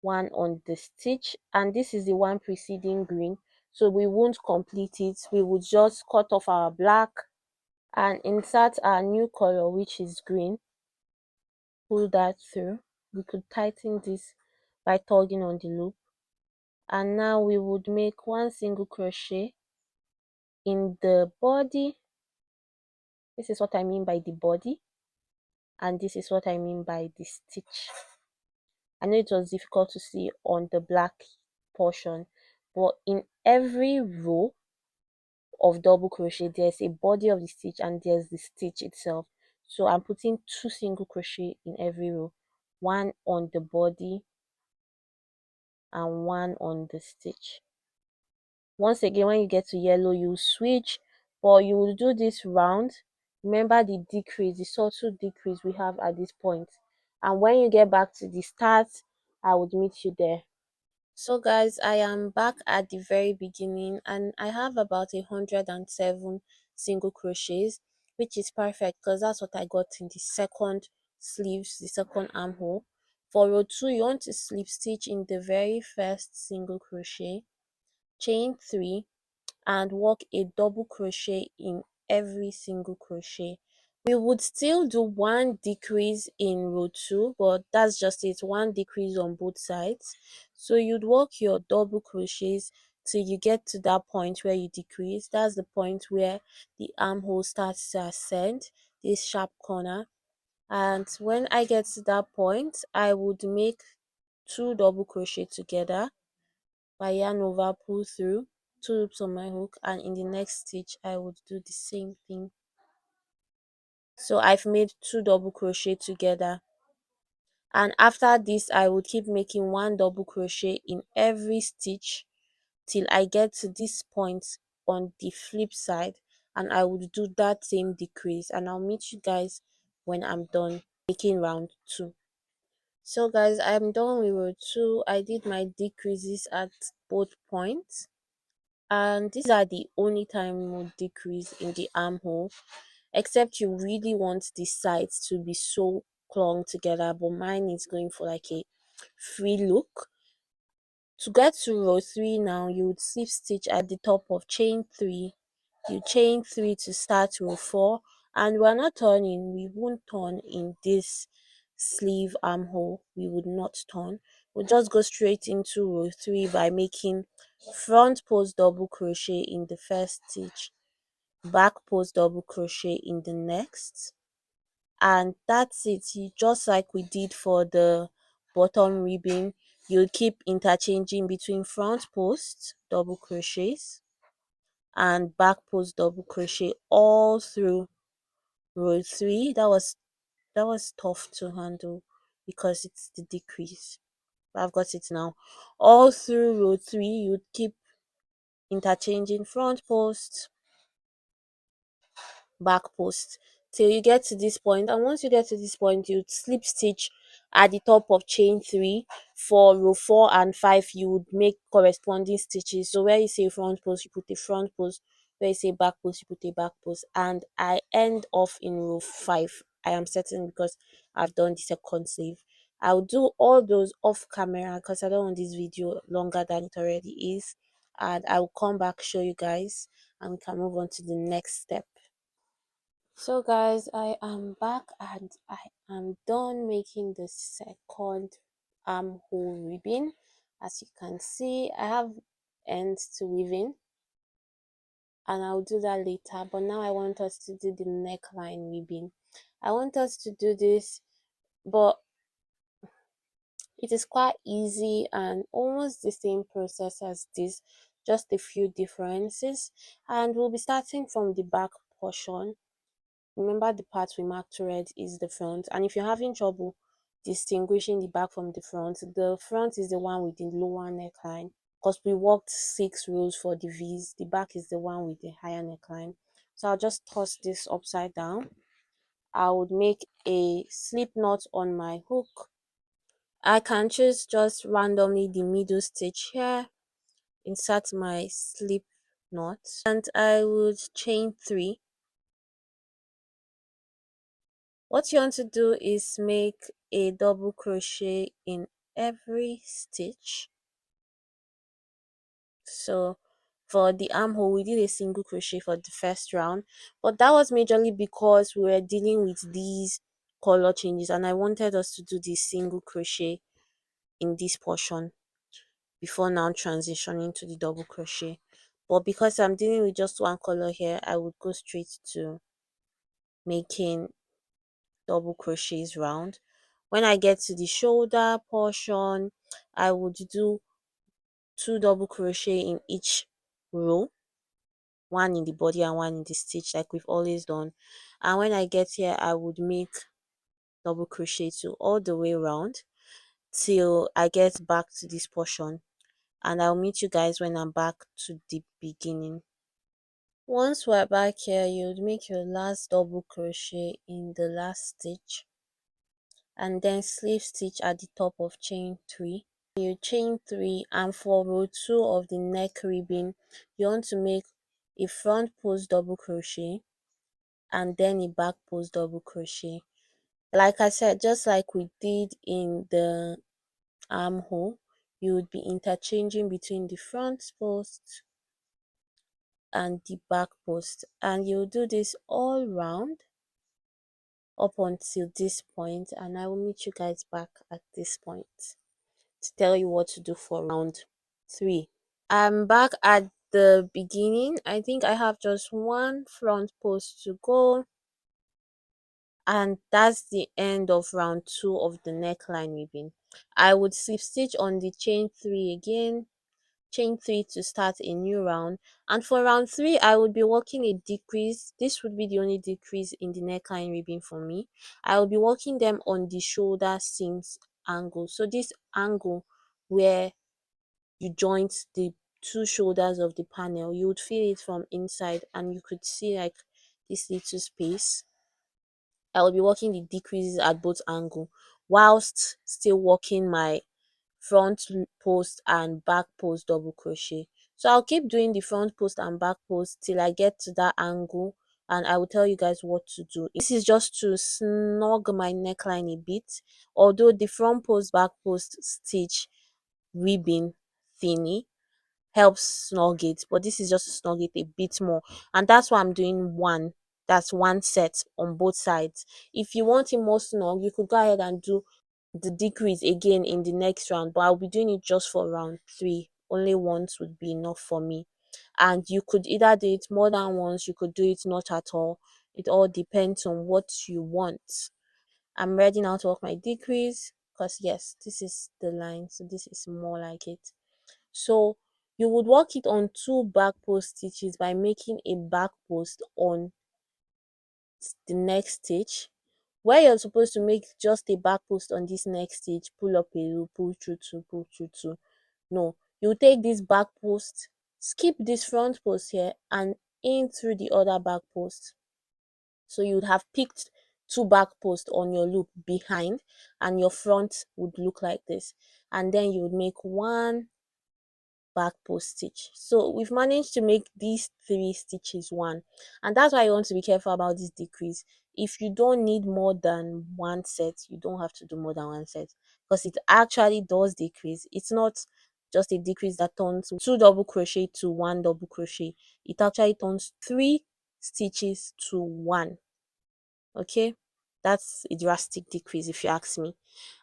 1 on the stitch, and this is the one preceding green, so we won't complete it. We would just cut off our black and insert our new color, which is green. Pull that through. We could tighten this by tugging on the loop, and now we would make 1 single crochet in the body. This is what I mean by the body, and this is what I mean by the stitch. I know it was difficult to see on the black portion, but in every row of double crochet there's a body of the stitch and there's the stitch itself. So I'm putting 2 single crochet in every row, 1 on the body and 1 on the stitch. Once again, when you get to yellow, you switch, but you will do this round. Remember the decrease, the subtle decrease we have at this point, and when you get back to the start, I would meet you there. So guys, I am back at the very beginning and I have about 107 single crochets, which is perfect because that's what I got in the second sleeves, the second armhole. For row 2, you want to slip stitch in the very first single crochet, chain 3, and work a double crochet in every single crochet. We would still do 1 decrease in row 2, but that's just it, 1 decrease on both sides. So you'd work your double crochets till you get to that point where you decrease. That's the point where the armhole starts to ascend, this sharp corner. And when I get to that point, I would make 2 double crochet together by yarn over, pull through, 2 loops on my hook, and in the next stitch I would do the same thing. So I've made 2 double crochet together, and after this I would keep making 1 double crochet in every stitch till I get to this point on the flip side, and I would do that same decrease, and I'll meet you guys when I'm done making round 2. So guys, I'm done with row 2. I did my decreases at both points, and these are the only time you will decrease in the armhole, except you really want the sides to be so clung together, but mine is going for like a free look. To get to row 3 now, you would slip stitch at the top of chain 3, you chain 3 to start row 4, and we're not turning, we won't turn in this sleeve armhole, we would not turn. We'll just go straight into row 3 by making front post double crochet in the first stitch, back post double crochet in the next, and that's it. Just like we did for the bottom ribbon, you keep interchanging between front post double crochets and back post double crochet all through row 3. That was tough to handle because it's the decrease, but I've got it now. All through row 3 you keep interchanging front post back post till you get to this point, and once you get to this point you slip stitch at the top of chain 3. For row 4 and 5 you would make corresponding stitches, so where you say front post you put a front post, where you say back post you put a back post, and I end off in row 5. I am certain because I've done the second sleeve. I'll do all those off camera because I don't want this video longer than it already is, and I will come back show you guys and we can move on to the next step. So guys, I am back and I am done making the second armhole ribbon. As you can see, I have ends to weave in and I'll do that later, but now I want us to do the neckline ribbon. I want us to do this, but it is quite easy and almost the same process as this, just a few differences, and we'll be starting from the back portion. Remember, the part we marked red is the front, and if you're having trouble distinguishing the back from the front is the one with the lower neckline because we worked 6 rows for the V's. The back is the one with the higher neckline. So I'll just toss this upside down. I would make a slip knot on my hook. I can choose just randomly the middle stitch here, insert my slip knot, and I would chain 3. What you want to do is make a double crochet in every stitch. So for the armhole we did a single crochet for the first round, but that was majorly because we were dealing with these color changes and I wanted us to do the single crochet in this portion before now transitioning to the double crochet. But because I'm dealing with just one color here, I would go straight to making double crochets round. When I get to the shoulder portion, I would do 2 double crochet in each row, one in the body and one in the stitch like we've always done. And when I get here, I would make double crochet 2 all the way around till I get back to this portion, and I'll meet you guys when I'm back to the beginning. Once we're back here, you'd make your last double crochet in the last stitch and then slip stitch at the top of chain 3. You chain 3, and for row 2 of the neck ribbon you want to make a front post double crochet and then a back post double crochet. Like I said, just like we did in the armhole, you would be interchanging between the front post and the back post, and you'll do this all round up until this point, and I will meet you guys back at this point to tell you what to do for round 3. I'm back at the beginning. I think I have just one front post to go, and that's the end of round 2 of the neckline ribbon. I would slip stitch on the chain 3 again, chain 3 to start a new round, and for round 3 I would be working a decrease. This would be the only decrease in the neckline ribbon for me. I will be working them on the shoulder seams angle, so this angle where you joint the 2 shoulders of the panel, you would feel it from inside and you could see like this little space. I will be working the decreases at both angle whilst still working my front post and back post double crochet. So I'll keep doing the front post and back post till I get to that angle, and I will tell you guys what to do. This is just to snug my neckline a bit, although the front post back post stitch ribbon thingy helps snug it, but this is just to snug it a bit more, and that's why I'm doing one. That's one set on both sides. If you want it more snug, you could go ahead and do the decrease again in the next round, but I'll be doing it just for round 3. Only once would be enough for me, and you could either do it more than once, you could do it not at all. It all depends on what you want. I'm ready now to work my decrease, because yes, this is the line, so this is more like it. So you would work it on 2 back post stitches by making a back post on the next stitch. Where you're supposed to make just a back post on this next stitch, pull up a loop, pull through 2, pull through 2. No, you take this back post, skip this front post here, and in through the other back post. So you would have picked 2 back posts on your loop behind, and your front would look like this, and then you would make 1 back post stitch. So we've managed to make these 3 stitches 1, and that's why you want to be careful about this decrease. If you don't need more than 1 set, you don't have to do more than 1 set, because it actually does decrease. It's not just a decrease that turns 2 double crochet to 1 double crochet. It actually turns 3 stitches to 1. Okay, that's a drastic decrease if you ask me.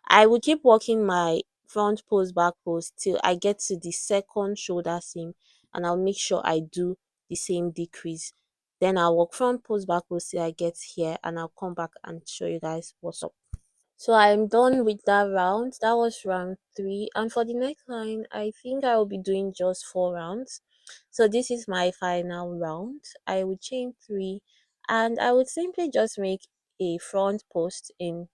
I will keep working my front post back post till I get to the second shoulder seam, and I'll make sure I do the same decrease. Then I'll work front post back post till I get here, and I'll come back and show you guys what's up. So I'm done with that round. That was round 3, and for the neckline I think I will be doing just 4 rounds. So this is my final round. I would chain 3, and I would simply just make a front post in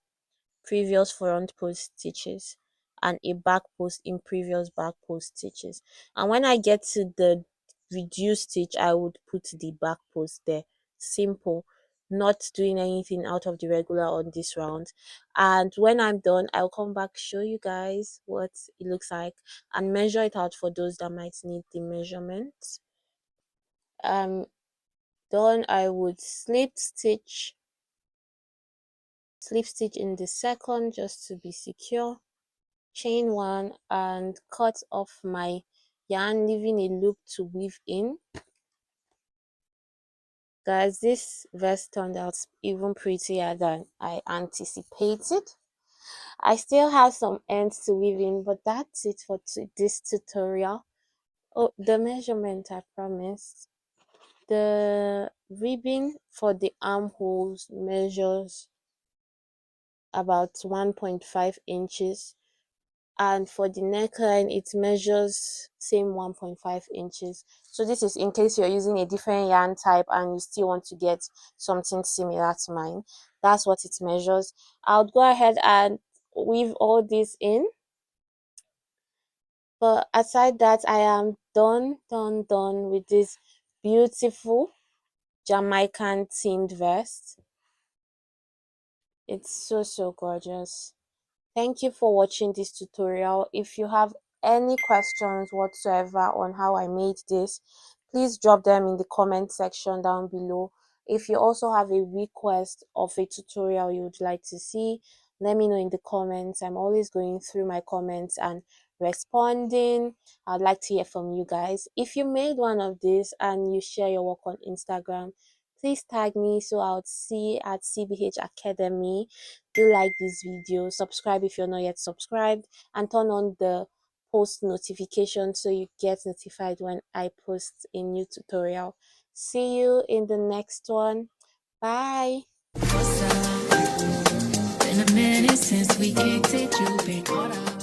previous front post stitches and a back post in previous back post stitches, and when I get to the reduced stitch I would put the back post there. Simple, not doing anything out of the regular on this round. And when I'm done, I'll come back, show you guys what it looks like, and measure it out for those that might need the measurements. Done. I would slip stitch in the second just to be secure, chain 1 and cut off my yarn, leaving a loop to weave in. Guys, this vest turned out even prettier than I anticipated. I still have some ends to weave in, but that's it for this tutorial. Oh, the measurement I promised. The ribbon for the armholes measures about 1.5 inches, and for the neckline it measures same 1.5 inches. So this is in case you're using a different yarn type and you still want to get something similar to mine. That's what it measures. I'll go ahead and weave all this in, but aside that I am done with this beautiful Jamaican themed vest. It's so gorgeous. Thank you for watching this tutorial. If you have any questions whatsoever on how I made this, please drop them in the comment section down below. If you also have a request of a tutorial you would like to see, let me know in the comments. I'm always going through my comments and responding. I'd like to hear from you guys. If you made one of these and you share your work on Instagram, please tag me so I would see at CBH Academy. Do like this video, subscribe if you're not yet subscribed, and turn on the post notification so you get notified when I post a new tutorial. See you in the next one. Bye. What's up? Been a minute since we kicked it, you've been caught up.